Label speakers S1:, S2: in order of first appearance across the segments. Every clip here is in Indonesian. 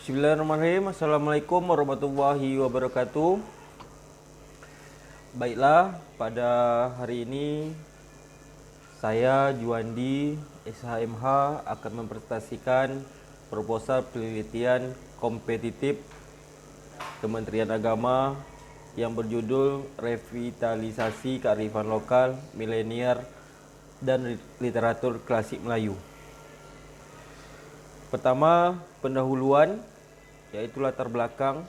S1: Bismillahirrahmanirrahim. Assalamualaikum warahmatullahi wabarakatuh. Baiklah, pada hari ini saya Juandi SHMH akan mempresentasikan proposal penelitian kompetitif Kementerian Agama yang berjudul Revitalisasi Kearifan Lokal, Milenial dan Literatur Klasik Melayu. Pertama, pendahuluan, yaitu latar belakang.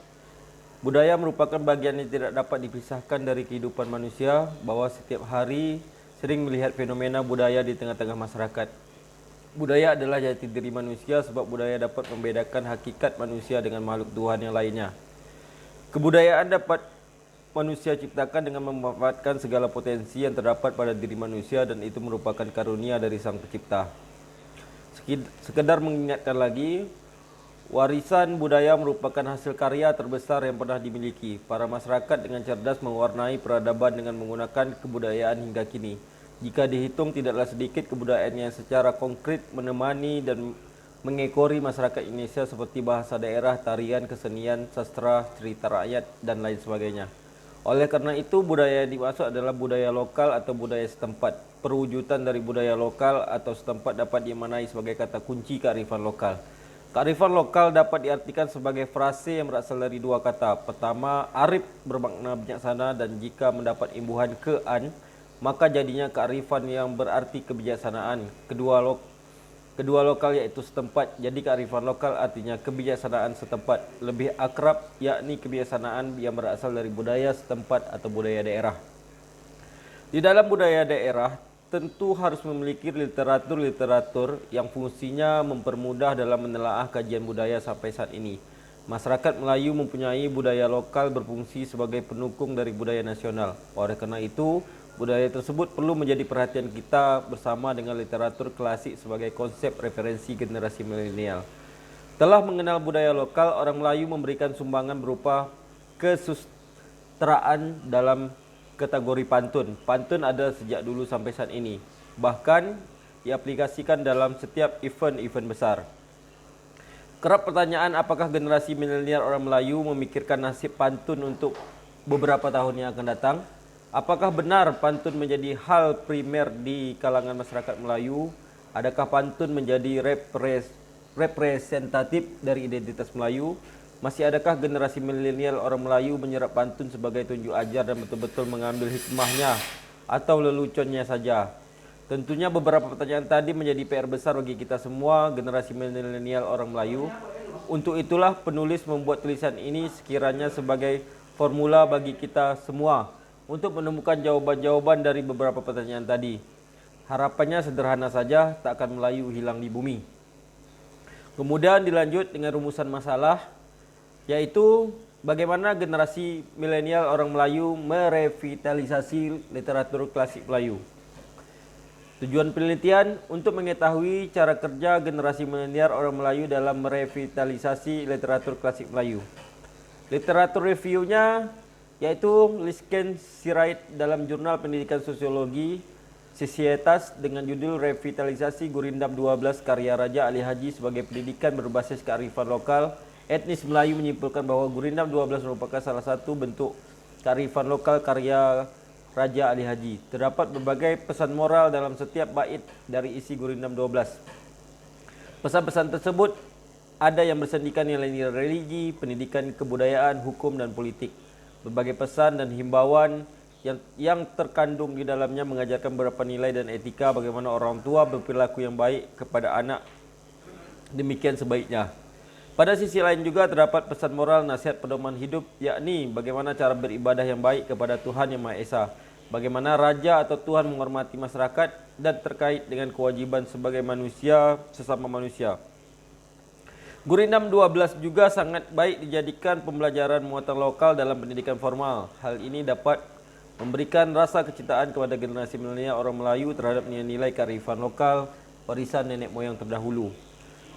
S1: Budaya merupakan bagian yang tidak dapat dipisahkan dari kehidupan manusia, bahwa setiap hari sering melihat fenomena budaya di tengah-tengah masyarakat. Budaya adalah jati diri manusia sebab budaya dapat membedakan hakikat manusia dengan makhluk Tuhan yang lainnya. Kebudayaan dapat manusia ciptakan dengan memanfaatkan segala potensi yang terdapat pada diri manusia, dan itu merupakan karunia dari Sang Pencipta. Sekedar mengingatkan lagi, warisan budaya merupakan hasil karya terbesar yang pernah dimiliki. Para masyarakat dengan cerdas mewarnai peradaban dengan menggunakan kebudayaan hingga kini. Jika dihitung, tidaklah sedikit kebudayaan yang secara konkret menemani dan mengekori masyarakat Indonesia, seperti bahasa daerah, tarian, kesenian, sastra, cerita rakyat, dan lain sebagainya. Oleh karena itu, budaya yang dimaksud adalah budaya lokal atau budaya setempat. Perwujudan dari budaya lokal atau setempat dapat dimaknai sebagai kata kunci kearifan lokal. Kearifan lokal dapat diartikan sebagai frase yang berasal dari dua kata. Pertama, arif bermakna bijaksana, dan jika mendapat imbuhan ke-an, maka jadinya kearifan yang berarti kebijaksanaan. Kedua lokal yaitu setempat. Jadi kearifan lokal artinya kebijaksanaan setempat. Lebih akrab yakni kebijaksanaan yang berasal dari budaya setempat atau budaya daerah. Di dalam budaya daerah tentu harus memiliki literatur-literatur yang fungsinya mempermudah dalam menelaah kajian budaya sampai saat ini. Masyarakat Melayu mempunyai budaya lokal berfungsi sebagai pendukung dari budaya nasional. Oleh karena itu, budaya tersebut perlu menjadi perhatian kita bersama dengan literatur klasik sebagai konsep referensi generasi milenial. Telah mengenal budaya lokal, orang Melayu memberikan sumbangan berupa kesusteraan dalam kategori pantun. Pantun ada sejak dulu sampai saat ini. Bahkan diaplikasikan dalam setiap event-event besar. Kerap pertanyaan apakah generasi milenial orang Melayu memikirkan nasib pantun untuk beberapa tahun yang akan datang? Apakah benar pantun menjadi hal primer di kalangan masyarakat Melayu? Adakah pantun menjadi representatif dari identitas Melayu? Masih adakah generasi milenial orang Melayu menyerap pantun sebagai tunjuk ajar dan betul-betul mengambil hikmahnya atau leluconnya saja? Tentunya beberapa pertanyaan tadi menjadi PR besar bagi kita semua, generasi milenial orang Melayu. Untuk itulah penulis membuat tulisan ini sekiranya sebagai formula bagi kita semua untuk menemukan jawaban-jawaban dari beberapa pertanyaan tadi. Harapannya sederhana saja, tak akan Melayu hilang di bumi. Kemudian dilanjut dengan rumusan masalah, yaitu bagaimana generasi milenial orang Melayu merevitalisasi literatur klasik Melayu. Tujuan penelitian untuk mengetahui cara kerja generasi milenial orang Melayu dalam merevitalisasi literatur klasik Melayu. Literatur reviewnya yaitu Lisken Sirait dalam Jurnal Pendidikan Sosiologi Sosietas dengan judul Revitalisasi Gurindam 12 karya Raja Ali Haji sebagai pendidikan berbasis kearifan lokal. Etnis Melayu menyimpulkan bahwa Gurindam 12 merupakan salah satu bentuk kearifan lokal karya Raja Ali Haji. Terdapat berbagai pesan moral dalam setiap bait dari isi Gurindam 12. Pesan-pesan tersebut ada yang bersendikan nilai-nilai religi, pendidikan, kebudayaan, hukum, dan politik. Berbagai pesan dan himbauan yang terkandung di dalamnya mengajarkan beberapa nilai dan etika, bagaimana orang tua berperilaku yang baik kepada anak, demikian sebaiknya. Pada sisi lain juga terdapat pesan moral nasihat pedoman hidup, yakni bagaimana cara beribadah yang baik kepada Tuhan Yang Maha Esa, bagaimana raja atau Tuhan menghormati masyarakat, dan terkait dengan kewajiban sebagai manusia sesama manusia. Gurindam 12 juga sangat baik dijadikan pembelajaran muatan lokal dalam pendidikan formal. Hal ini dapat memberikan rasa kecintaan kepada generasi milenial orang Melayu terhadap nilai-nilai kearifan lokal, warisan nenek moyang terdahulu.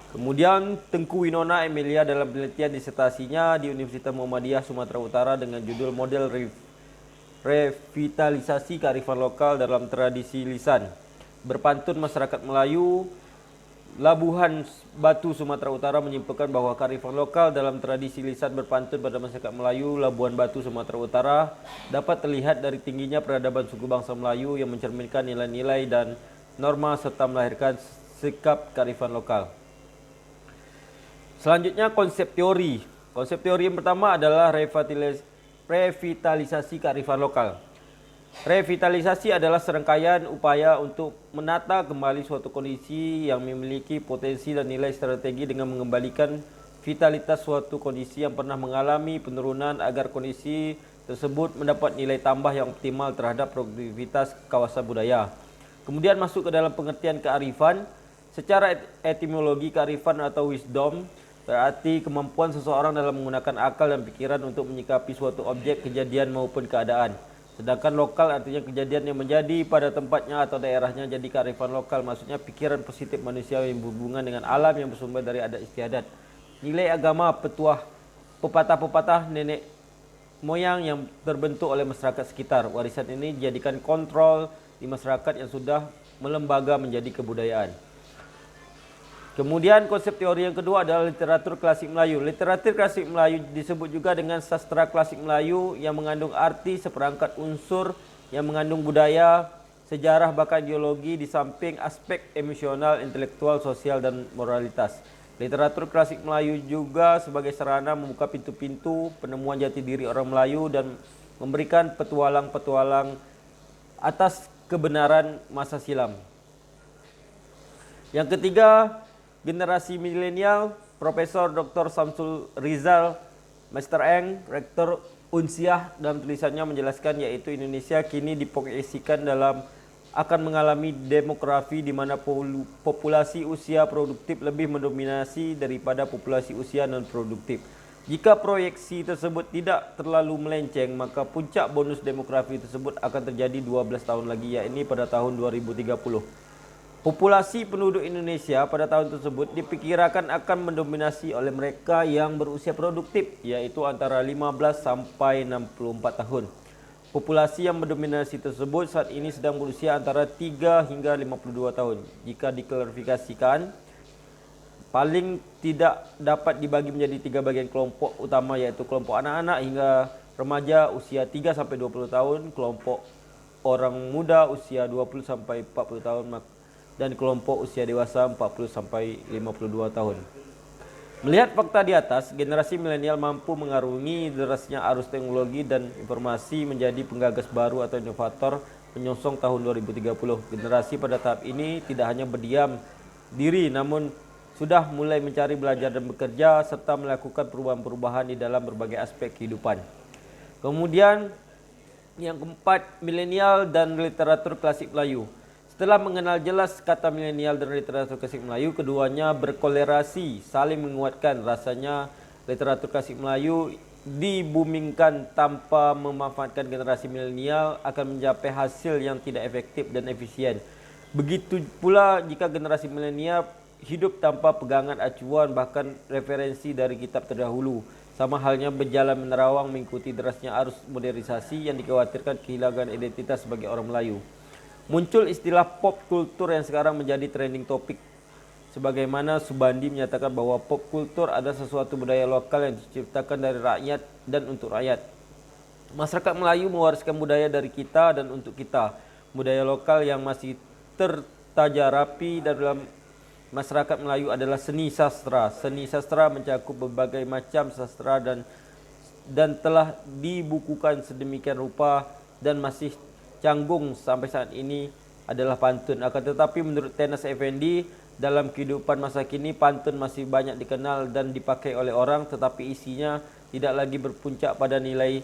S1: Kemudian Tengku Winona Emilia dalam penelitian disertasinya di Universitas Muhammadiyah Sumatera Utara dengan judul Model Revitalisasi Kearifan Lokal dalam Tradisi Lisan. Berpantun masyarakat Melayu Labuhan Batu, Sumatera Utara menyimpulkan bahwa kearifan lokal dalam tradisi lisan berpantun pada masyarakat Melayu Labuhan Batu, Sumatera Utara dapat terlihat dari tingginya peradaban suku bangsa Melayu yang mencerminkan nilai-nilai dan norma serta melahirkan sikap kearifan lokal. Selanjutnya konsep teori. Konsep teori yang pertama adalah revitalisasi kearifan lokal. Revitalisasi adalah serangkaian upaya untuk menata kembali suatu kondisi yang memiliki potensi dan nilai strategi dengan mengembalikan vitalitas suatu kondisi yang pernah mengalami penurunan agar kondisi tersebut mendapat nilai tambah yang optimal terhadap produktivitas kawasan budaya. Kemudian masuk ke dalam pengertian kearifan. Secara etimologi, kearifan atau wisdom berarti kemampuan seseorang dalam menggunakan akal dan pikiran untuk menyikapi suatu objek, kejadian maupun keadaan. Sedangkan lokal artinya kejadian yang menjadi pada tempatnya atau daerahnya. Jadi kearifan lokal maksudnya pikiran positif manusia yang berhubungan dengan alam yang bersumber dari adat istiadat, nilai agama, petuah, pepatah-pepatah nenek moyang yang terbentuk oleh masyarakat sekitar. Warisan ini dijadikan kontrol di masyarakat yang sudah melembaga menjadi kebudayaan. Kemudian konsep teori yang kedua adalah literatur klasik Melayu. Literatur klasik Melayu disebut juga dengan sastra klasik Melayu yang mengandung arti seperangkat unsur yang mengandung budaya, sejarah, bahkan ideologi di samping aspek emosional, intelektual, sosial, dan moralitas. Literatur klasik Melayu juga sebagai sarana membuka pintu-pintu penemuan jati diri orang Melayu dan memberikan petualang-petualang atas kebenaran masa silam. Yang ketiga, generasi milenial. Profesor Dr. Samsul Rizal, Master Eng, Rektor Unsiah, dalam tulisannya menjelaskan yaitu Indonesia kini diproyeksikan dalam akan mengalami demografi di mana populasi usia produktif lebih mendominasi daripada populasi usia non produktif. Jika proyeksi tersebut tidak terlalu melenceng, maka puncak bonus demografi tersebut akan terjadi 12 tahun lagi, yakni pada tahun 2030. Populasi penduduk Indonesia pada tahun tersebut diperkirakan akan mendominasi oleh mereka yang berusia produktif, yaitu antara 15 sampai 64 tahun. Populasi yang mendominasi tersebut saat ini sedang berusia antara 3 hingga 52 tahun. Jika diklarifikasikan, paling tidak dapat dibagi menjadi 3 bagian kelompok utama, yaitu kelompok anak-anak hingga remaja usia 3 sampai 20 tahun, kelompok orang muda usia 20 sampai 40 tahun, dan kelompok usia dewasa 40 sampai 52 tahun. Melihat fakta di atas, generasi milenial mampu mengarungi derasnya arus teknologi dan informasi menjadi penggagas baru atau inovator menyongsong tahun 2030. Generasi pada tahap ini tidak hanya berdiam diri namun sudah mulai mencari, belajar dan bekerja serta melakukan perubahan-perubahan di dalam berbagai aspek kehidupan. Kemudian yang keempat, milenial dan literatur klasik Melayu. Setelah mengenal jelas kata milenial dan literatur klasik Melayu, keduanya berkolerasi, saling menguatkan. Rasanya literatur klasik Melayu dibumingkan tanpa memanfaatkan generasi milenial akan mencapai hasil yang tidak efektif dan efisien. Begitu pula jika generasi milenial hidup tanpa pegangan acuan bahkan referensi dari kitab terdahulu. Sama halnya berjalan menerawang mengikuti derasnya arus modernisasi yang dikhawatirkan kehilangan identitas sebagai orang Melayu. Muncul istilah pop kultur yang sekarang menjadi trending topik. Sebagaimana Subandi menyatakan bahwa pop kultur adalah sesuatu budaya lokal yang diciptakan dari rakyat dan untuk rakyat. Masyarakat Melayu mewariskan budaya dari kita dan untuk kita. Budaya lokal yang masih tertaja rapi dalam masyarakat Melayu adalah seni sastra. Seni sastra mencakup berbagai macam sastra dan telah dibukukan sedemikian rupa dan masih canggung sampai saat ini adalah pantun. Akan tetapi menurut Tenas Effendi, dalam kehidupan masa kini pantun masih banyak dikenal dan dipakai oleh orang, tetapi isinya tidak lagi berpuncak pada nilai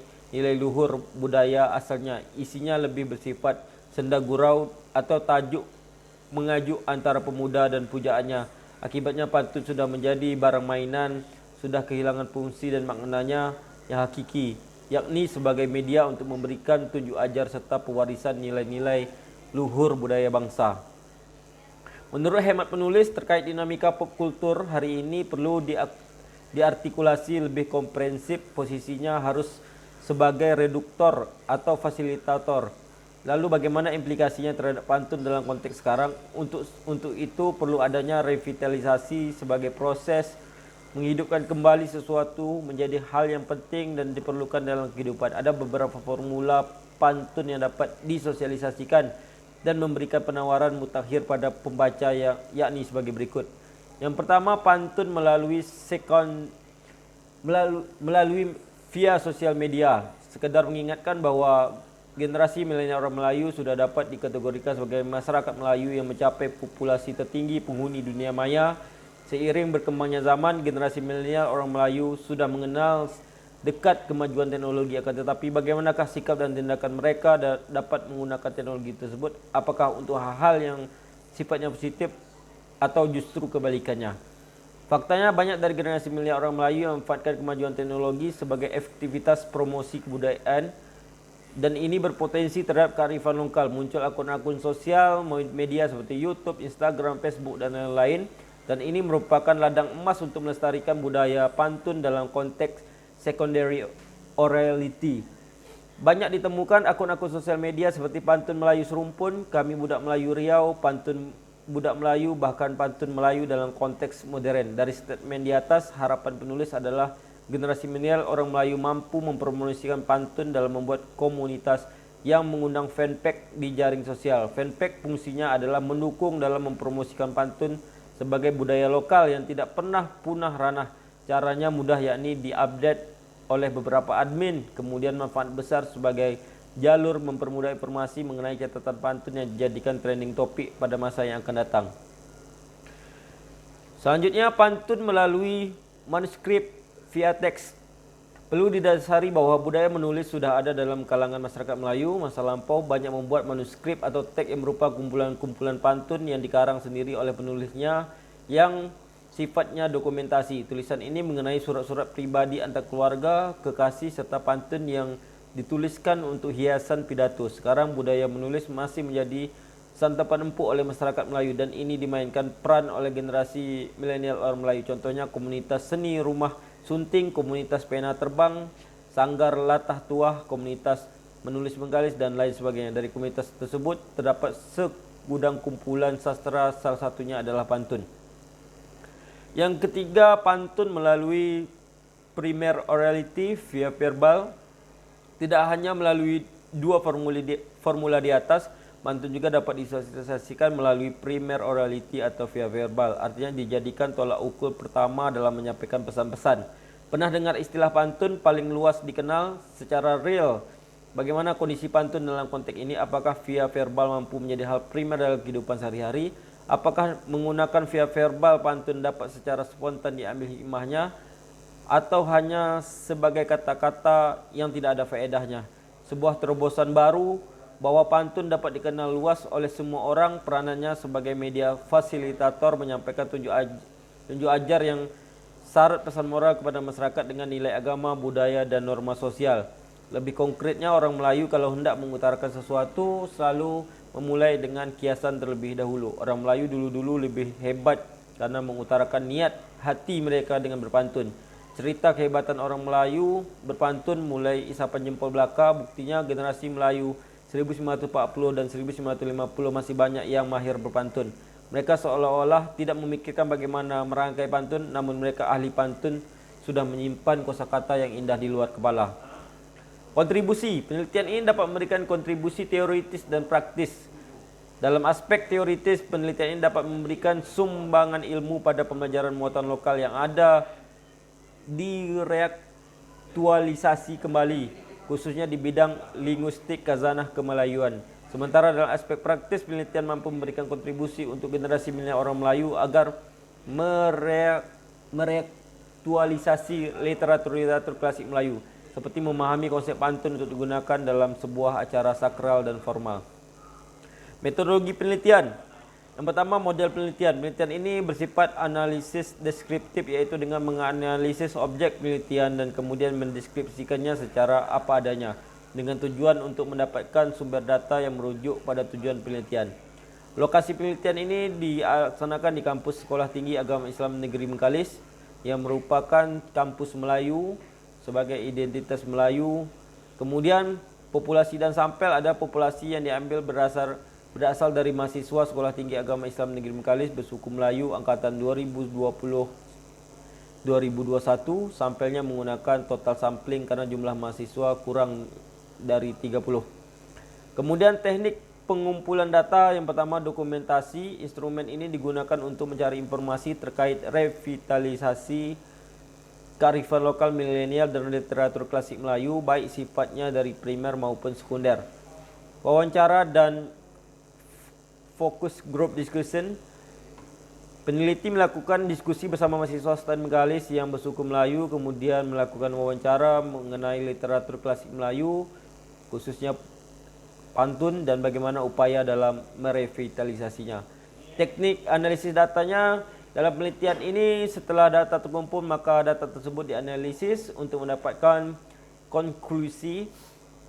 S1: luhur budaya asalnya. Isinya lebih bersifat senda gurau atau tajuk mengajuk antara pemuda dan pujaannya. Akibatnya pantun sudah menjadi barang mainan, sudah kehilangan fungsi dan maknanya yang hakiki, yakni sebagai media untuk memberikan tunjuk ajar serta pewarisan nilai-nilai luhur budaya bangsa. Menurut hemat penulis, terkait dinamika pop kultur hari ini perlu diartikulasi lebih komprehensif. Posisinya harus sebagai reduktor atau fasilitator. Lalu bagaimana implikasinya terhadap pantun dalam konteks sekarang? Untuk itu perlu adanya revitalisasi sebagai proses menghidupkan kembali sesuatu menjadi hal yang penting dan diperlukan dalam kehidupan. Ada beberapa formula pantun yang dapat disosialisasikan dan memberikan penawaran mutakhir pada pembaca yakni sebagai berikut. Yang pertama, pantun melalui via sosial media. Sekedar mengingatkan bahwa generasi milenial orang Melayu sudah dapat dikategorikan sebagai masyarakat Melayu yang mencapai populasi tertinggi penghuni dunia maya. Seiring berkembangnya zaman, generasi milenial orang Melayu sudah mengenal dekat kemajuan teknologi. Akan tetapi bagaimanakah sikap dan tindakan mereka dapat menggunakan teknologi tersebut? Apakah untuk hal-hal yang sifatnya positif atau justru kebalikannya? Faktanya banyak dari generasi milenial orang Melayu yang memanfaatkan kemajuan teknologi sebagai aktivitas promosi kebudayaan, dan ini berpotensi terhadap kearifan lokal. Muncul akun-akun sosial media seperti YouTube, Instagram, Facebook dan lain-lain, dan ini merupakan ladang emas untuk melestarikan budaya pantun dalam konteks secondary orality. Banyak ditemukan akun-akun sosial media seperti Pantun Melayu Serumpun, Kami Budak Melayu Riau, Pantun Budak Melayu, bahkan Pantun Melayu dalam konteks modern. Dari statement di atas, harapan penulis adalah generasi milenial orang Melayu mampu mempromosikan pantun dalam membuat komunitas yang mengundang fanpage di jaring sosial. Fanpage fungsinya adalah mendukung dalam mempromosikan pantun sebagai budaya lokal yang tidak pernah punah ranah. Caranya mudah, yakni diupdate oleh beberapa admin, kemudian manfaat besar sebagai jalur mempermudah informasi mengenai catatan pantun yang dijadikan trending topik pada masa yang akan datang. Selanjutnya, pantun melalui manuskrip via teks. Perlu didasari bahwa budaya menulis sudah ada dalam kalangan masyarakat Melayu. Masa lampau banyak membuat manuskrip atau teks yang berupa kumpulan-kumpulan pantun yang dikarang sendiri oleh penulisnya yang sifatnya dokumentasi. Tulisan ini mengenai surat-surat pribadi antar keluarga, kekasih, serta pantun yang dituliskan untuk hiasan pidato. Sekarang budaya menulis masih menjadi santapan empuk oleh masyarakat Melayu, dan ini dimainkan peran oleh generasi milenial orang Melayu. Contohnya komunitas seni rumah sunting, komunitas pena terbang, sanggar latah tuah, komunitas menulis menggalis dan lain sebagainya. Dari komunitas tersebut terdapat segudang kumpulan sastra, salah satunya adalah pantun. Yang ketiga, pantun melalui primer orality via verbal. Tidak hanya melalui dua formula di atas, pantun juga dapat disosialisasikan melalui primer orality atau via verbal. Artinya dijadikan tolak ukur pertama dalam menyampaikan pesan-pesan. Pernah dengar istilah pantun paling luas dikenal secara real? Bagaimana kondisi pantun dalam konteks ini? Apakah via verbal mampu menjadi hal primer dalam kehidupan sehari-hari? Apakah menggunakan via verbal pantun dapat secara spontan diambil hikmahnya, atau hanya sebagai kata-kata yang tidak ada faedahnya? Sebuah terobosan baru bahwa pantun dapat dikenal luas oleh semua orang. Peranannya sebagai media fasilitator menyampaikan tunjuk ajar yang syarat pesan moral kepada masyarakat dengan nilai agama, budaya, dan norma sosial. Lebih konkretnya, orang Melayu kalau hendak mengutarakan sesuatu selalu memulai dengan kiasan terlebih dahulu. Orang Melayu dulu-dulu lebih hebat karena mengutarakan niat hati mereka dengan berpantun. Cerita kehebatan orang Melayu berpantun mulai isapan jempol belaka. Buktinya generasi Melayu 1940 dan 1950 masih banyak yang mahir berpantun. Mereka seolah-olah tidak memikirkan bagaimana merangkai pantun, namun mereka ahli pantun sudah menyimpan kosakata yang indah di luar kepala. Kontribusi penelitian ini dapat memberikan kontribusi teoritis dan praktis. Dalam aspek teoritis, penelitian ini dapat memberikan sumbangan ilmu pada pembelajaran muatan lokal yang ada direaktualisasi kembali, khususnya di bidang linguistik khazanah Kemelayuan. Sementara dalam aspek praktis, penelitian mampu memberikan kontribusi untuk generasi milenial orang Melayu agar mereaktualisasi literatur klasik Melayu, seperti memahami konsep pantun untuk digunakan dalam sebuah acara sakral dan formal. Metodologi penelitian. Yang pertama, model penelitian. Penelitian ini bersifat analisis deskriptif, yaitu dengan menganalisis objek penelitian dan kemudian mendeskripsikannya secara apa adanya, dengan tujuan untuk mendapatkan sumber data yang merujuk pada tujuan penelitian. Lokasi penelitian ini dilaksanakan di Kampus Sekolah Tinggi Agama Islam Negeri Bengkalis, yang merupakan kampus Melayu sebagai identitas Melayu. Kemudian Populasi dan sampel ada populasi yang diambil berasal dari mahasiswa Sekolah Tinggi Agama Islam Negeri Mekalis bersuku Melayu angkatan 2020-2021. Sampelnya menggunakan total sampling karena jumlah mahasiswa kurang dari 30. Kemudian teknik pengumpulan data yang pertama dokumentasi. Instrumen ini digunakan untuk mencari informasi terkait revitalisasi kearifan lokal milenial dan literatur klasik Melayu, baik sifatnya dari primer maupun sekunder. Wawancara dan focus group discussion. Peneliti melakukan diskusi bersama mahasiswa STAN Mekalis yang bersuku Melayu, kemudian melakukan wawancara mengenai literatur klasik Melayu, khususnya pantun dan bagaimana upaya dalam merevitalisasinya. Teknik analisis datanya. Dalam penelitian ini, setelah data terkumpul, maka data tersebut dianalisis untuk mendapatkan konklusi,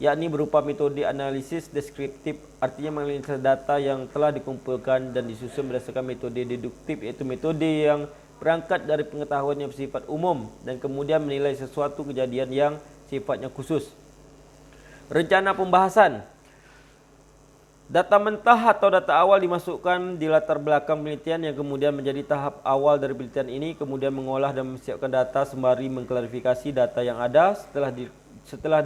S1: yakni berupa metode analisis deskriptif, artinya menganalisis data yang telah dikumpulkan dan disusun berdasarkan metode deduktif, iaitu metode yang berangkat dari pengetahuan yang bersifat umum dan kemudian menilai sesuatu kejadian yang sifatnya khusus. Rencana pembahasan. Data mentah atau data awal dimasukkan di latar belakang penelitian yang kemudian menjadi tahap awal dari penelitian ini, kemudian mengolah dan mempersiapkan data sembari mengklarifikasi data yang ada. Setelah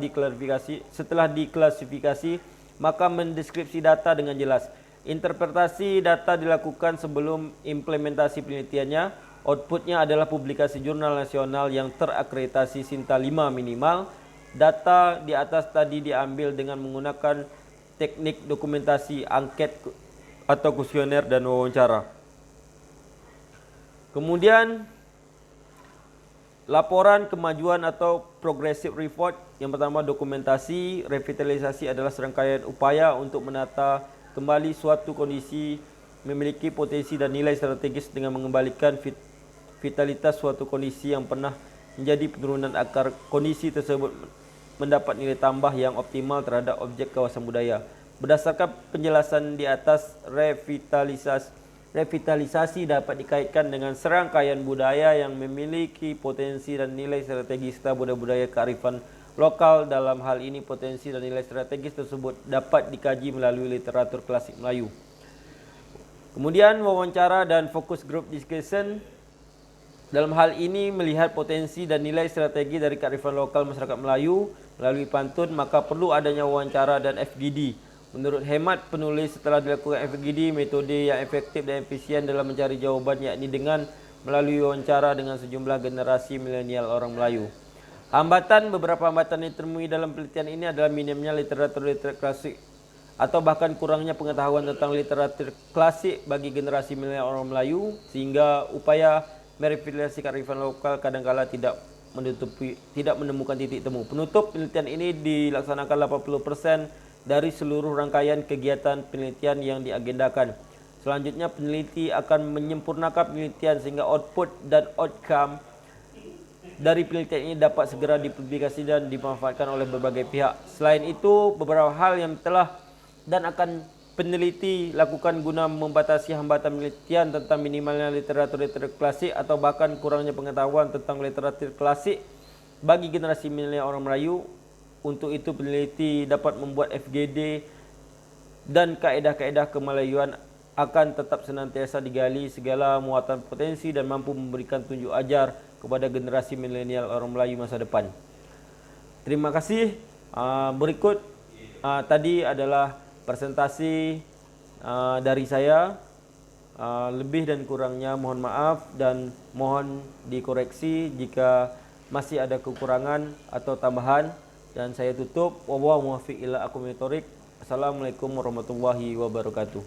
S1: diklasifikasi, maka mendeskripsi data dengan jelas. Interpretasi data dilakukan sebelum implementasi penelitiannya. Outputnya adalah publikasi jurnal nasional yang terakreditasi Sinta 5 minimal. Data di atas tadi diambil dengan menggunakan teknik dokumentasi, angket atau kuesioner dan wawancara. Kemudian laporan kemajuan atau progressive report. Yang pertama dokumentasi. Revitalisasi adalah serangkaian upaya untuk menata kembali suatu kondisi memiliki potensi dan nilai strategis dengan mengembalikan vitalitas suatu kondisi yang pernah menjadi penurunan akar kondisi tersebut mendapat nilai tambah yang optimal terhadap objek kawasan budaya. Berdasarkan penjelasan di atas, revitalisasi dapat dikaitkan dengan serangkaian budaya yang memiliki potensi dan nilai strategis serta budaya-budaya kearifan lokal. Dalam hal ini, potensi dan nilai strategis tersebut dapat dikaji melalui literatur klasik Melayu. Kemudian wawancara dan focus group discussion. Dalam hal ini melihat potensi dan nilai strategi dari kearifan lokal masyarakat Melayu melalui pantun, maka perlu adanya wawancara dan FGD. Menurut hemat penulis, setelah dilakukan FGD, metode yang efektif dan efisien dalam mencari jawaban yakni dengan melalui wawancara dengan sejumlah generasi milenial orang Melayu. Beberapa hambatan yang ditemui dalam penelitian ini adalah minimnya literatur klasik atau bahkan kurangnya pengetahuan tentang literatur klasik bagi generasi milenial orang Melayu, sehingga upaya merevitalisasi kearifan lokal kadangkala tidak menemukan titik temu. Penutup penelitian ini dilaksanakan 80% dari seluruh rangkaian kegiatan penelitian yang diagendakan. Selanjutnya peneliti akan menyempurnakan penelitian sehingga output dan outcome dari penelitian ini dapat segera dipublikasi dan dimanfaatkan oleh berbagai pihak. Selain itu, beberapa hal yang telah dan akan peneliti lakukan guna membatasi hambatan penelitian tentang minimalnya literatur klasik atau bahkan kurangnya pengetahuan tentang literatur klasik bagi generasi milenial orang Melayu. Untuk itu peneliti dapat membuat FGD dan kaedah-kaedah kemelayuan akan tetap senantiasa digali segala muatan potensi dan mampu memberikan tunjuk ajar kepada generasi milenial orang Melayu masa depan. Terima kasih. Berikut tadi adalah presentasi dari saya. Lebih dan kurangnya mohon maaf dan mohon dikoreksi jika masih ada kekurangan atau tambahan. Dan saya tutup. Wallahu muwaffiq ila aqwamit thoriq. Assalamualaikum warahmatullahi wabarakatuh.